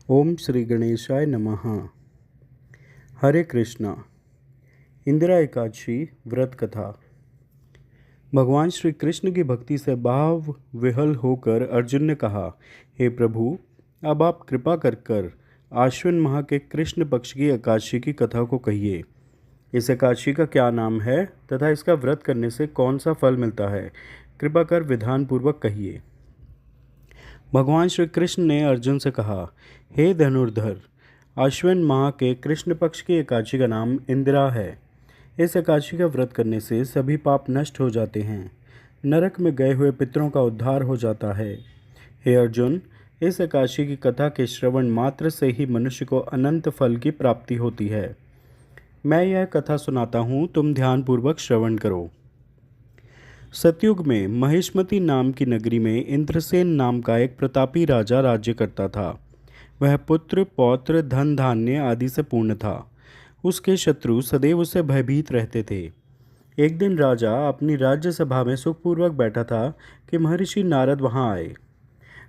ओम श्री गणेशाय नमः। हरे कृष्णा। इंदिरा एकादशी व्रत कथा। भगवान श्री कृष्ण की भक्ति से भाव विहल होकर अर्जुन ने कहा, हे प्रभु, अब आप कृपा कर आश्विन माह के कृष्ण पक्ष की एकादशी की कथा को कहिए। इस एकादशी का क्या नाम है तथा इसका व्रत करने से कौन सा फल मिलता है, कृपा कर विधान पूर्वक कहिए। भगवान श्री कृष्ण ने अर्जुन से कहा, हे धनुर्धर, आश्विन माह के कृष्ण पक्ष की एकादशी का नाम इंदिरा है। इस एकादशी का व्रत करने से सभी पाप नष्ट हो जाते हैं, नरक में गए हुए पितरों का उद्धार हो जाता है। हे अर्जुन, इस एकादशी की कथा के श्रवण मात्र से ही मनुष्य को अनंत फल की प्राप्ति होती है। मैं यह कथा सुनाता हूँ, तुम ध्यानपूर्वक श्रवण करो। सतयुग में महिष्मति नाम की नगरी में इंद्रसेन नाम का एक प्रतापी राजा राज्य करता था। वह पुत्र पौत्र धन धान्य आदि से पूर्ण था। उसके शत्रु सदैव उससे भयभीत रहते थे। एक दिन राजा अपनी राज्यसभा में सुखपूर्वक बैठा था कि महर्षि नारद वहां आए।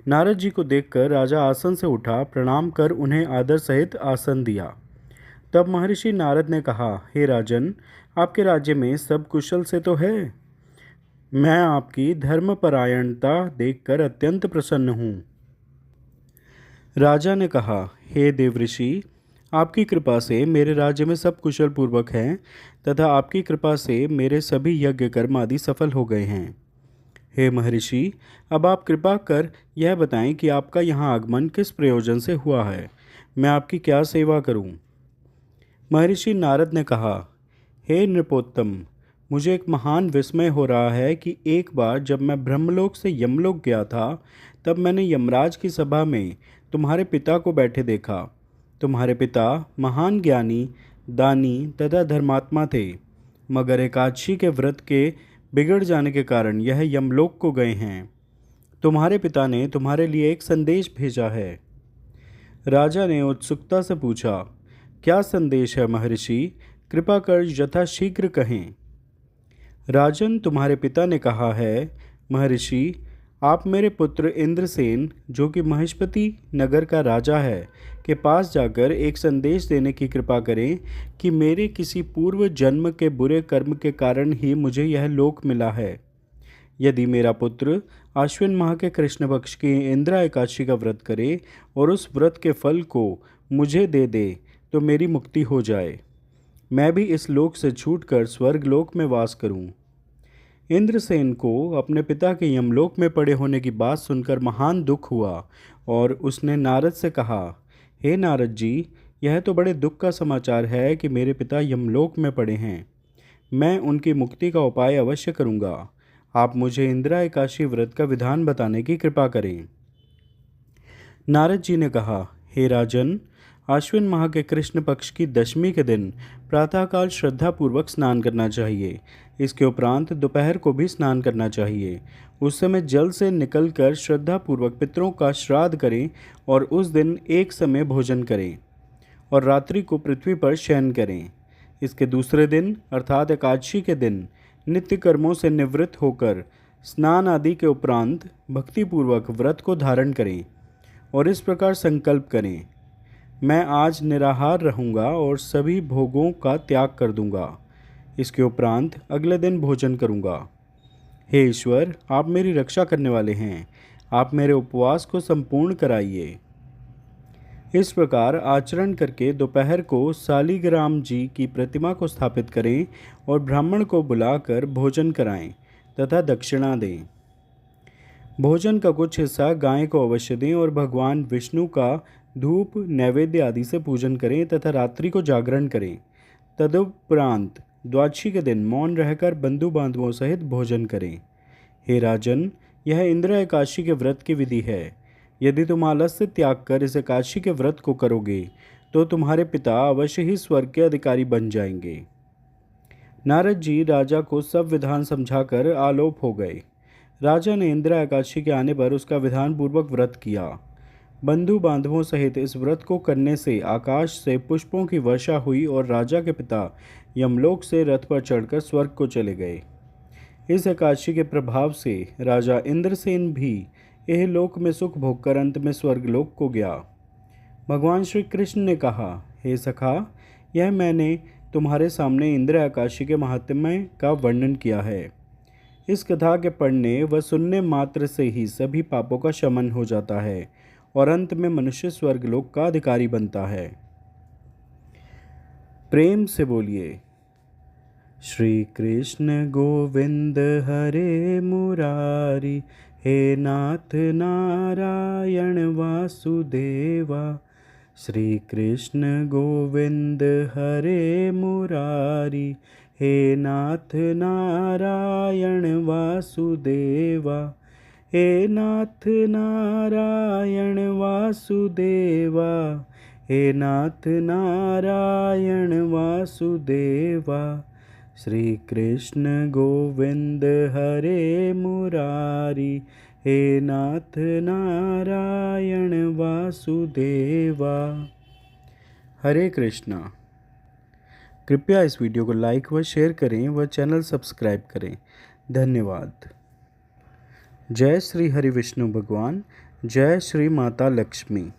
नारद जी को देखकर राजा आसन से उठा, प्रणाम कर उन्हें आदर सहित आसन दिया। तब महर्षि नारद ने कहा, हे राजन, आपके राज्य में सब कुशल से तो है? मैं आपकी धर्मपरायणता देखकर अत्यंत प्रसन्न हूँ। राजा ने कहा, हे देवऋषि, आपकी कृपा से मेरे राज्य में सब कुशल पूर्वक हैं तथा आपकी कृपा से मेरे सभी यज्ञ कर्म आदि सफल हो गए हैं। हे महर्षि, अब आप कृपा कर यह बताएं कि आपका यहाँ आगमन किस प्रयोजन से हुआ है। मैं आपकी क्या सेवा करूं? महर्षि नारद ने कहा, हे नृपोत्तम, मुझे एक महान विस्मय हो रहा है कि एक बार जब मैं ब्रह्मलोक से यमलोक गया था, तब मैंने यमराज की सभा में तुम्हारे पिता को बैठे देखा। तुम्हारे पिता महान ज्ञानी, दानी तथा धर्मात्मा थे, मगर एकादशी के व्रत के बिगड़ जाने के कारण यह यमलोक को गए हैं। तुम्हारे पिता ने तुम्हारे लिए एक संदेश भेजा है। राजा ने उत्सुकता से पूछा, क्या संदेश है महर्षि? कृपा कर यथाशीघ्र कहें। राजन, तुम्हारे पिता ने कहा है, महर्षि, आप मेरे पुत्र इंद्रसेन, जो कि महिष्मति नगर का राजा है, के पास जाकर एक संदेश देने की कृपा करें कि मेरे किसी पूर्व जन्म के बुरे कर्म के कारण ही मुझे यह लोक मिला है। यदि मेरा पुत्र आश्विन माह के कृष्ण पक्ष की इंदिरा एकादशी का व्रत करे और उस व्रत के फल को मुझे दे दे तो मेरी मुक्ति हो जाए, मैं भी इस लोक से छूटकर स्वर्ग लोक में वास करूं। इंद्रसेन को अपने पिता के यमलोक में पड़े होने की बात सुनकर महान दुख हुआ और उसने नारद से कहा, हे नारद जी, यह तो बड़े दुख का समाचार है कि मेरे पिता यमलोक में पड़े हैं। मैं उनकी मुक्ति का उपाय अवश्य करूँगा। आप मुझे इंदिरा एकादशी व्रत का विधान बताने की कृपा करें। नारद जी ने कहा, हे राजन, आश्विन माह के कृष्ण पक्ष की दशमी के दिन प्रातःकाल श्रद्धापूर्वक स्नान करना चाहिए। इसके उपरांत दोपहर को भी स्नान करना चाहिए। उस समय जल से निकलकर श्रद्धापूर्वक पितरों का श्राद्ध करें और उस दिन एक समय भोजन करें और रात्रि को पृथ्वी पर शयन करें। इसके दूसरे दिन अर्थात एकादशी के दिन नित्य कर्मों से निवृत्त होकर स्नान आदि के उपरांत भक्तिपूर्वक व्रत को धारण करें और इस प्रकार संकल्प करें, मैं आज निराहार रहूँगा और सभी भोगों का त्याग कर दूँगा। इसके उपरांत अगले दिन भोजन करूँगा। हे ईश्वर, आप मेरी रक्षा करने वाले हैं, आप मेरे उपवास को संपूर्ण कराइए। इस प्रकार आचरण करके दोपहर को शालिग्राम जी की प्रतिमा को स्थापित करें और ब्राह्मण को बुलाकर भोजन कराएं तथा दक्षिणा दें। भोजन का कुछ हिस्सा गाय को अवश्य दें और भगवान विष्णु का धूप नैवेद्य आदि से पूजन करें तथा रात्रि को जागरण करें। तदुपरांत द्वादशी के दिन मौन रहकर बंधु बांधवों सहित भोजन करें। हे राजन, यह इंदिरा एकादशी के व्रत की विधि है। यदि तुम आलस्य त्याग कर इस एकादशी के व्रत को करोगे तो तुम्हारे पिता अवश्य ही स्वर्ग के अधिकारी बन जाएंगे। नारद जी राजा को सब विधान समझाकर आलोप हो गए। राजा ने इंदिरा एकादशी के आने पर उसका विधान पूर्वक व्रत किया। बंधु बांधवों सहित इस व्रत को करने से आकाश से पुष्पों की वर्षा हुई और राजा के पिता यमलोक से रथ पर चढ़कर स्वर्ग को चले गए। इस एकादशी के प्रभाव से राजा इंद्रसेन भी यह लोक में सुख भोगकर अंत में स्वर्गलोक को गया। भगवान श्री कृष्ण ने कहा, हे सखा, यह मैंने तुम्हारे सामने इंद्र आकाशी के महात्म्य का वर्णन किया है। इस कथा के पढ़ने व सुनने मात्र से ही सभी पापों का शमन हो जाता है और अंत में मनुष्य स्वर्गलोक का अधिकारी बनता है। प्रेम से बोलिए, श्री कृष्ण गोविंद हरे मुरारी, हे नाथ नारायण वासुदेवा। श्री कृष्ण गोविंद हरे मुरारी, हे नाथ नारायण वासुदेवा। हे नाथ नारायण वासुदेवा, हे नाथ नारायण वासुदेवा। श्री कृष्ण गोविंद हरे मुरारी, हे नाथ नारायण वासुदेवा। हरे कृष्णा। कृपया इस वीडियो को लाइक व शेयर करें व चैनल सब्सक्राइब करें। धन्यवाद। जय श्री हरि विष्णु भगवान। जय श्री माता लक्ष्मी।